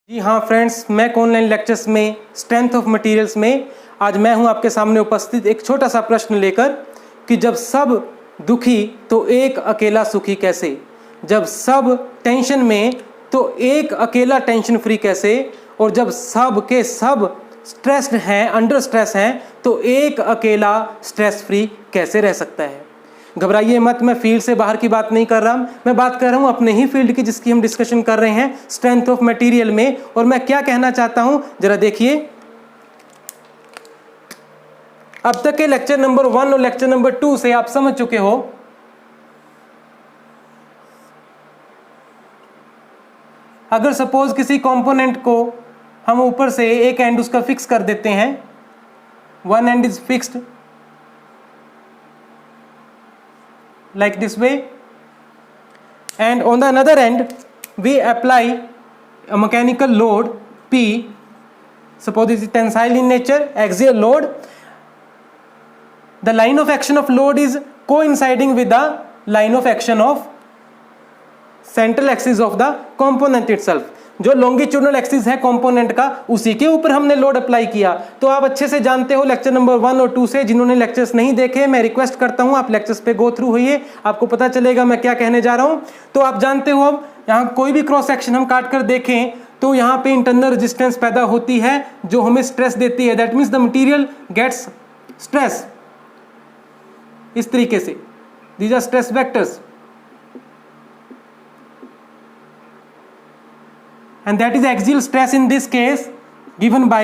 जी हाँ friends, Mac online lectures में strength of materials में आज मैं हूँ आपके सामने उपस्थित एक छोटा सा प्रश्न लेकर कि जब सब दुखी तो एक अकेला सुखी कैसे। जब सब टेंशन में तो एक अकेला टेंशन फ्री कैसे। और जब सब के सब स्ट्रेस्ड हैं, अंडर स्ट्रेस हैं, तो एक अकेला स्ट्रेस फ्री कैसे रह सकता है। घबराइए मत, मैं फील्ड से बाहर की बात नहीं कर रहा, मैं बात कर रहा हूं अपने ही फील्ड की जिसकी हम डिस्कशन कर रहे हैं, स्ट्रेंथ ऑफ मटेरियल में। और मैं क्या कहना चाहता हूं जरा देखिए। अब तक के लेक्चर नंबर 1 और लेक्चर नंबर 2 से आप समझ चुके हो अगर सपोज किसी कंपोनेंट को हम ऊपर से एक एंड उसका फिक्स कर देते हैं, one and is fixed like this way, and on the another end we apply a mechanical load P. Suppose it is tensile in nature, axial load. The line of action of load is coinciding with the line of action of central axis of the component itself. जो longitudinal axis है component का, उसी के ऊपर हमने load apply किया। तो आप अच्छे से जानते हो लेक्चर नंबर 1 और 2 से। जिन्होंने लेक्चर्स नहीं देखे, मैं रिक्वेस्ट करता हूं आप लेक्चर्स पे गो थ्रू होइए, आपको पता चलेगा मैं क्या कहने जा रहा हूं। तो आप जानते हो अब यहाँ कोई भी क्रॉस सेक्शन हम काट कर देखें तो यहाँ पे इंटरनल रेजिस्टेंस पैदा होती है जो हमें स्ट्रेस देती है। That means the material gets stress इस तरीके से। These are stress vectors and that is axial stress in this case given by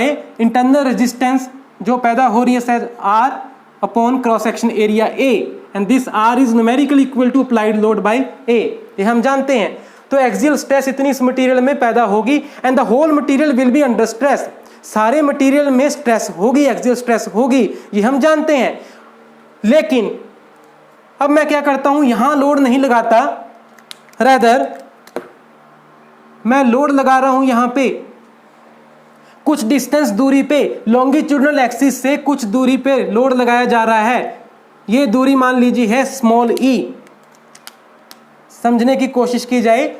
internal resistance जो पैदा हो रही है R upon cross section area A, and this R is numerically equal to applied load by A, ये हम जानते हैं। तो axial stress इतनी इस मटेरियल में पैदा होगी and the whole material will be under stress, सारे मटेरियल में स्ट्रेस होगी, axial stress होगी, ये हम जानते हैं। लेकिन अब मैं क्या करता हूं, यहां लोड नहीं लगाता, rather मैं लोड लगा रहा हूं यहां पे कुछ डिस्टेंस दूरी पे, लॉन्गिट्यूडनल एक्सिस से कुछ दूरी पे लोड लगाया जा रहा है। ये दूरी मान लीजिए है स्मॉल e। समझने की कोशिश की जाए,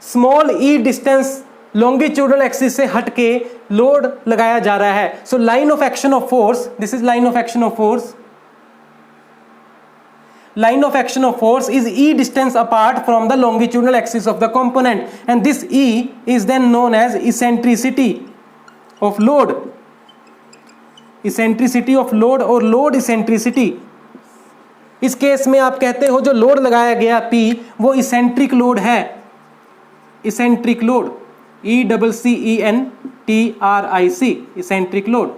small e distance longitudinal axis से हटके लोड लगाया जा रहा है। So line of action of force, this is line of action of force, line of action of force is E distance apart from the longitudinal axis of the component, and this E is then known as eccentricity of load, eccentricity of load or load eccentricity। इस case में आप कहते हो जो load लगाया गया P वो eccentric load है, eccentric load, ECCENTRIC, eccentric load.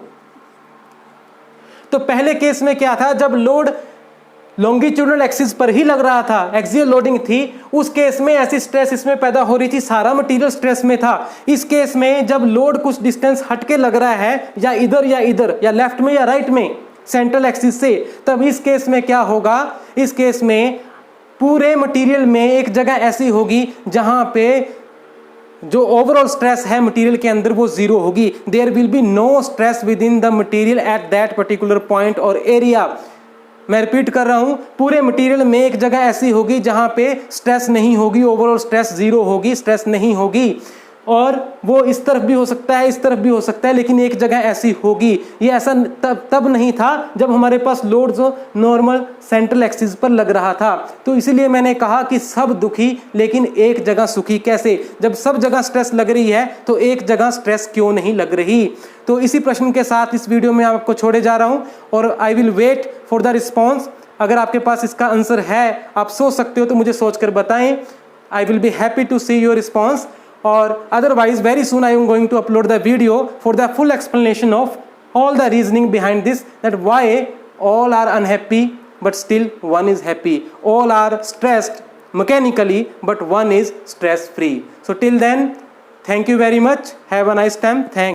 तो पहले केस में क्या था, जब लोड लॉन्गिट्यूडनल एक्सिस पर ही लग रहा था, एक्सियल लोडिंग थी, उस केस में ऐसी स्ट्रेस इसमें पैदा हो रही थी, सारा मटेरियल स्ट्रेस में था। इस केस में जब लोड कुछ डिस्टेंस हटके लग रहा है, या इधर या लेफ्ट में या राइट में सेंट्रल एक्सिस से, तब इस केस में क्या होगा, इस केस में पूरे मटेरियल में एक जगह ऐसी होगी जहां पे जो ओवरऑल स्ट्रेस है मटेरियल के अंदर वो जीरो होगी। There will be no stress within the material at that particular point और एरिया। मैं रिपीट कर रहा हूं, पूरे मटेरियल में एक जगह ऐसी होगी जहां पे स्ट्रेस नहीं होगी, ओवरऑल स्ट्रेस जीरो होगी, स्ट्रेस नहीं होगी। और वो इस तरफ भी हो सकता है, इस तरफ भी हो सकता है, लेकिन एक जगह ऐसी होगी। ये ऐसा तब नहीं था जब हमारे पास लोड जो नॉर्मल सेंट्रल एक्सिस पर लग रहा था। तो इसीलिए मैंने कहा कि सब दुखी लेकिन एक जगह सुखी कैसे। जब सब जगह स्ट्रेस लग रही है तो एक जगह स्ट्रेस क्यों नहीं लग रही। तो इसी प्रश्न के साथ इस वीडियो में आपको छोड़े जा रहा हूं और I will wait for the response. अगर आपके पास इसका आंसर है, आप सोच सकते हो तो मुझे सोचकर बताएं। I will be happy to see your response, or otherwise very soon I am going to upload the video for the full explanation of all the reasoning behind this, that why all are unhappy but still one is happy, all are stressed mechanically but one is stress free. So till then, thank you very much, have a nice time, thanks.